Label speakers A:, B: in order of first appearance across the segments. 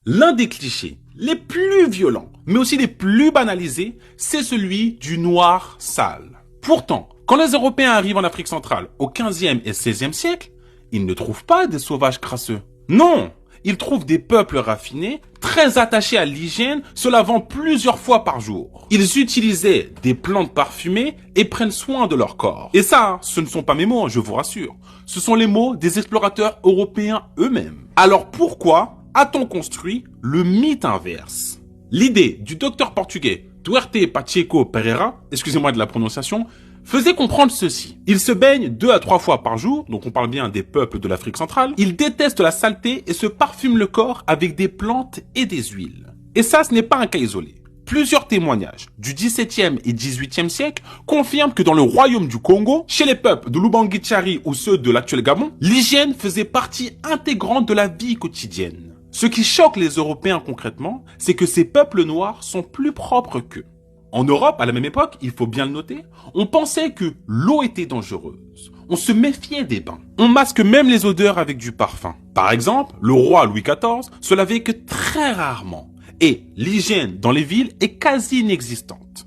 A: L'un des clichés les plus violents, mais aussi les plus banalisés, c'est celui du noir sale. Pourtant, quand les Européens arrivent en Afrique centrale au 15e et 16e siècle, ils ne trouvent pas des sauvages crasseux. Non, ils trouvent des peuples raffinés, très attachés à l'hygiène, se lavant plusieurs fois par jour. Ils utilisaient des plantes parfumées et prennent soin de leur corps. Et ça, ce ne sont pas mes mots, je vous rassure. Ce sont les mots des explorateurs européens eux-mêmes. Alors pourquoi a-t-on construit le mythe inverse? L'idée du docteur portugais Duarte Pacheco Pereira, excusez-moi de la prononciation, faisait comprendre ceci. Ils se baignent 2 à 3 fois par jour, donc on parle bien des peuples de l'Afrique centrale. Ils détestent la saleté et se parfument le corps avec des plantes et des huiles. Et ça, ce n'est pas un cas isolé. Plusieurs témoignages du XVIIe et XVIIIe siècle confirment que dans le royaume du Congo, chez les peuples de l'Ubangi-Chari ou ceux de l'actuel Gabon, l'hygiène faisait partie intégrante de la vie quotidienne. Ce qui choque les Européens concrètement, c'est que ces peuples noirs sont plus propres qu'eux. En Europe, à la même époque, il faut bien le noter, on pensait que l'eau était dangereuse. On se méfiait des bains. On masque même les odeurs avec du parfum. Par exemple, le roi Louis XIV se lavait que très rarement. Et l'hygiène dans les villes est quasi inexistante.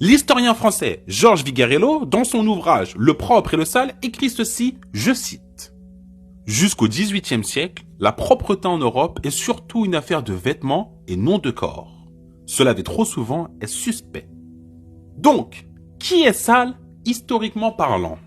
A: L'historien français Georges Vigarello, dans son ouvrage Le propre et le sale, écrit ceci, je cite. Jusqu'au XVIIIe siècle, la propreté en Europe est surtout une affaire de vêtements et non de corps. Se laver trop souvent est suspect. Donc, qui est sale historiquement parlant?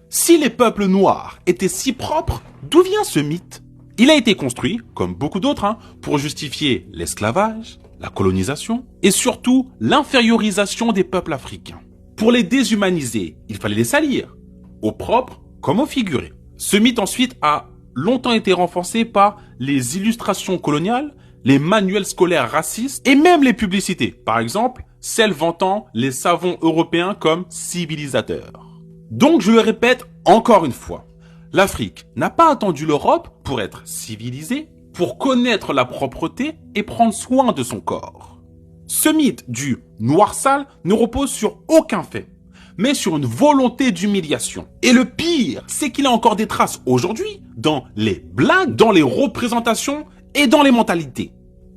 A: Si les peuples noirs étaient si propres, d'où vient ce mythe? Il a été construit, comme beaucoup d'autres, pour justifier l'esclavage, la colonisation et surtout l'infériorisation des peuples africains. Pour les déshumaniser, il fallait les salir, au propre comme au figuré. Ce mythe ensuite a longtemps été renforcé par les illustrations coloniales, les manuels scolaires racistes et même les publicités. Par exemple, celles vantant les savons européens comme civilisateurs. Donc je le répète encore une fois, l'Afrique n'a pas attendu l'Europe pour être civilisée, pour connaître la propreté et prendre soin de son corps. Ce mythe du noir sale ne repose sur aucun fait, mais sur une volonté d'humiliation. Et le pire, c'est qu'il a encore des traces aujourd'hui dans les blagues, dans les représentations et dans les mentalités.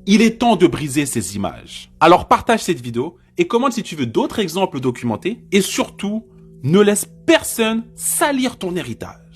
A: Il est temps de briser ces images. Alors partage cette vidéo et commente si tu veux d'autres exemples documentés et surtout, ne laisse personne salir ton héritage.